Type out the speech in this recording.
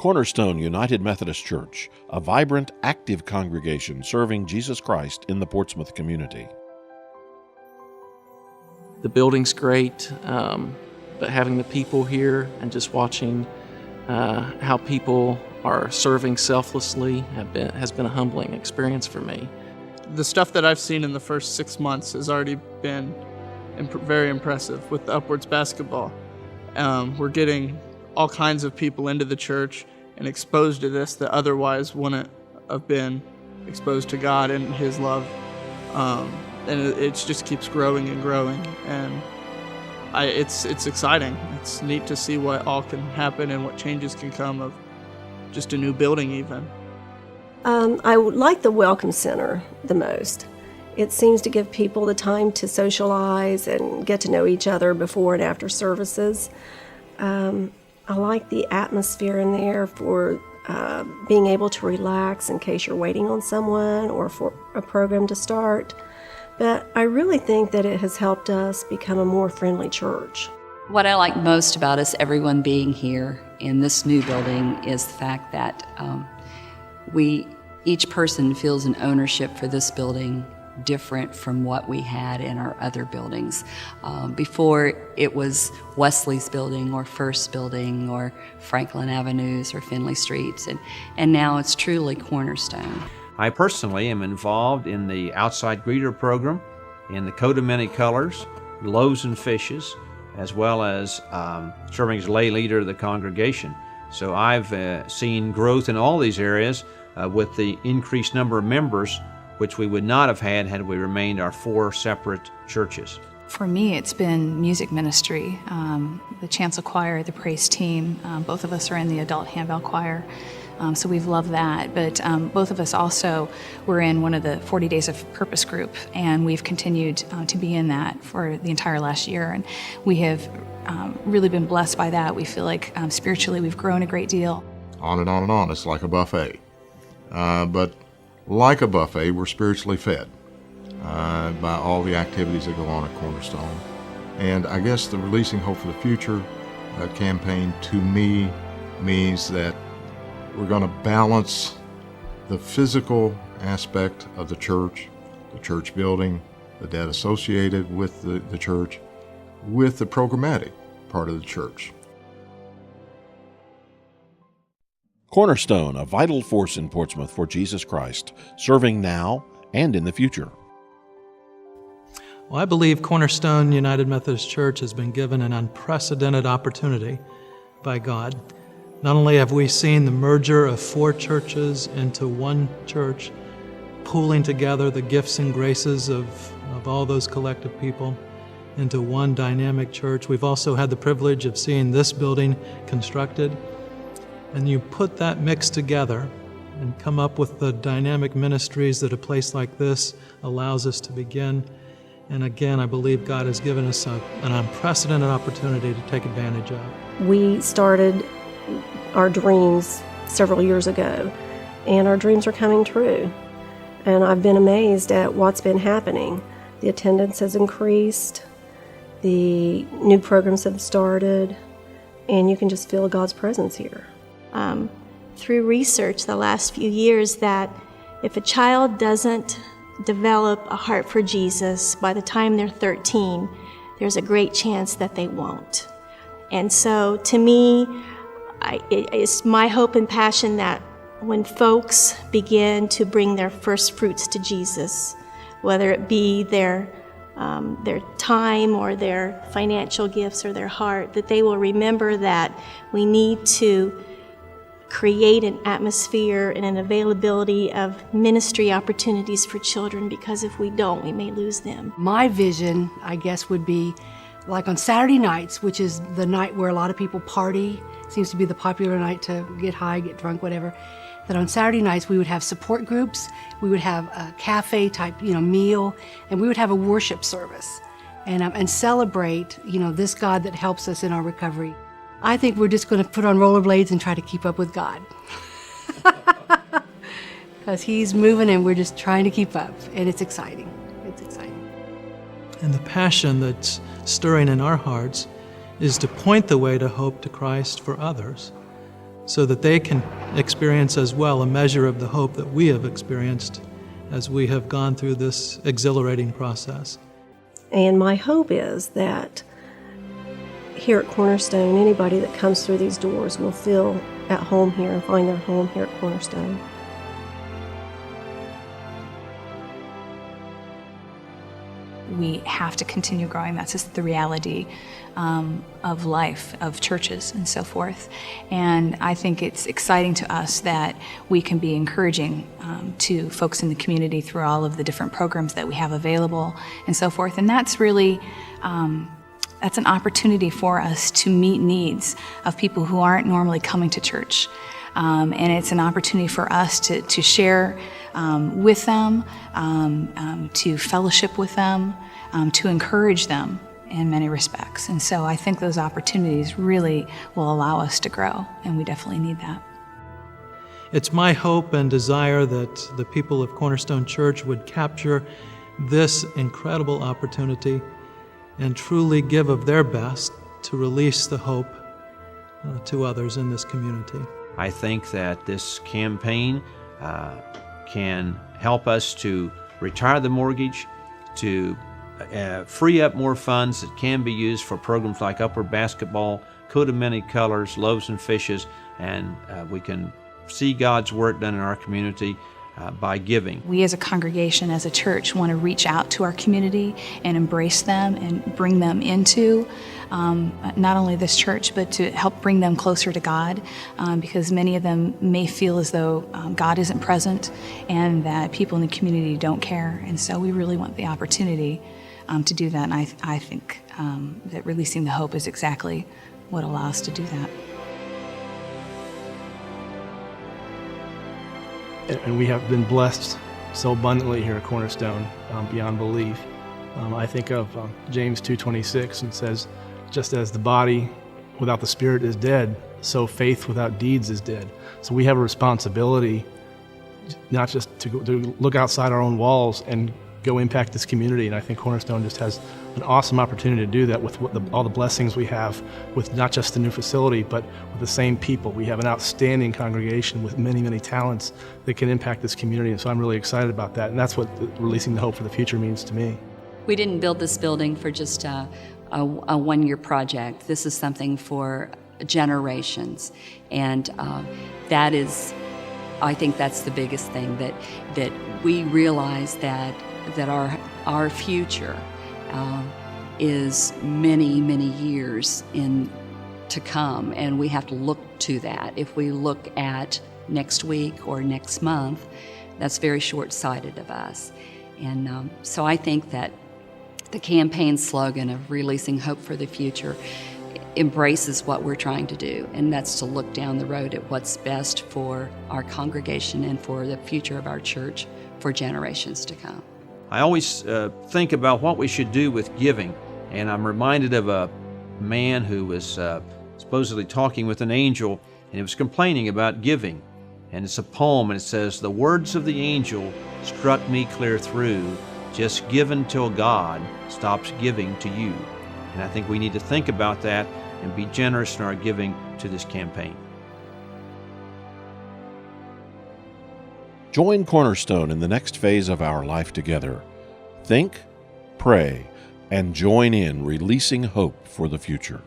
Cornerstone United Methodist Church, a vibrant, active congregation serving Jesus Christ in the Portsmouth community. The building's great, but having the people here and just watching how people are serving selflessly has been a humbling experience for me. The stuff that I've seen in the first 6 months has already been very impressive with the Upwards basketball. We're getting all kinds of people into the church and exposed to this that otherwise wouldn't have been exposed to God and His love. And it just keeps growing and growing, and it's exciting. It's neat to see what all can happen and what changes can come of just a new building even. I like the Welcome Center the most. It seems to give people the time to socialize and get to know each other before and after services. I like the atmosphere in there for being able to relax in case you're waiting on someone or for a program to start. But I really think that it has helped us become a more friendly church. What I like most about us, everyone being here in this new building, is the fact that each person feels an ownership for this building different from what we had in our other buildings. Before, it was Wesley's building or First building or Franklin Avenues or Finley Streets, and now it's truly Cornerstone. I personally am involved in the outside greeter program, in the coat of many colors, loaves and fishes, as well as serving as lay leader of the congregation. So I've seen growth in all these areas with the increased number of members, which we would not have had we remained our 4 separate churches. For me, it's been music ministry. The chancel choir, the praise team, both of us are in the adult handbell choir, so we've loved that. But both of us also were in one of the 40 Days of Purpose group, and we've continued to be in that for the entire last year. And we have really been blessed by that. We feel like spiritually we've grown a great deal. On and on and on. It's like a buffet. But like a buffet, we're spiritually fed by all the activities that go on at Cornerstone. And I guess the Releasing Hope for the Future campaign to me means that we're going to balance the physical aspect of the church building, the debt associated with the church, with the programmatic part of the church. Cornerstone, a vital force in Portsmouth for Jesus Christ, serving now and in the future. Well, I believe Cornerstone United Methodist Church has been given an unprecedented opportunity by God. Not only have we seen the merger of 4 churches into one church, pooling together the gifts and graces of all those collective people into one dynamic church, we've also had the privilege of seeing this building constructed. And you put that mix together and come up with the dynamic ministries that a place like this allows us to begin. And again, I believe God has given us an unprecedented opportunity to take advantage of. We started our dreams several years ago, and our dreams are coming true. And I've been amazed at what's been happening. The attendance has increased, the new programs have started, and you can just feel God's presence here. Through research the last few years, that if a child doesn't develop a heart for Jesus by the time they're 13, there's a great chance that they won't. And so to me, it's my hope and passion that when folks begin to bring their first fruits to Jesus, whether it be their time or their financial gifts or their heart, that they will remember that we need to create an atmosphere and an availability of ministry opportunities for children, because if we don't, we may lose them. My vision, I guess, would be like on Saturday nights, which is the night where a lot of people party, seems to be the popular night to get high, get drunk, whatever, that on Saturday nights we would have support groups, we would have a cafe type, meal, and we would have a worship service and celebrate, this God that helps us in our recovery. I think we're just going to put on rollerblades and try to keep up with God. Because He's moving and we're just trying to keep up, and it's exciting. It's exciting. And the passion that's stirring in our hearts is to point the way to hope to Christ for others. so that they can experience as well a measure of the hope that we have experienced as we have gone through this exhilarating process. And my hope is that here at Cornerstone, anybody that comes through these doors will feel at home here and find their home here at Cornerstone. We have to continue growing. That's just the reality of life, of churches and so forth. And I think it's exciting to us that we can be encouraging to folks in the community through all of the different programs that we have available and so forth. And that's really, that's an opportunity for us to meet needs of people who aren't normally coming to church. And it's an opportunity for us to share with them, to fellowship with them, to encourage them in many respects. And so I think those opportunities really will allow us to grow, and we definitely need that. It's my hope and desire that the people of Cornerstone Church would capture this incredible opportunity and truly give of their best to release the hope to others in this community. I think that this campaign can help us to retire the mortgage, to free up more funds that can be used for programs like upward basketball, coat of many colors, loaves and fishes, and we can see God's work done in our community by giving. We as a congregation, as a church, want to reach out to our community and embrace them and bring them into not only this church, but to help bring them closer to God, because many of them may feel as though God isn't present and that people in the community don't care. And so we really want the opportunity to do that. And I think that releasing the hope is exactly what allows us to do that. And we have been blessed so abundantly here at Cornerstone, beyond belief. I think of James 2:26, and says, just as the body without the spirit is dead, so faith without deeds is dead. So we have a responsibility not just to look outside our own walls and go impact this community. And I think Cornerstone just has an awesome opportunity to do that with all the blessings we have with not just the new facility, but with the same people. We have an outstanding congregation with many, many talents that can impact this community. And so I'm really excited about that. And that's what releasing the hope for the future means to me. We didn't build this building for just a one-year project. This is something for generations. And that is, I think that's the biggest thing, that we realize that our future is many, many years to come, and we have to look to that. If we look at next week or next month, that's very short-sighted of us. And so I think that the campaign slogan of releasing hope for the future embraces what we're trying to do, and that's to look down the road at what's best for our congregation and for the future of our church for generations to come. I always think about what we should do with giving, and I'm reminded of a man who was supposedly talking with an angel, and he was complaining about giving. And it's a poem, and it says, "The words of the angel struck me clear through, just give until God stops giving to you." And I think we need to think about that and be generous in our giving to this campaign. Join Cornerstone in the next phase of our life together. Think, pray, and join in releasing hope for the future.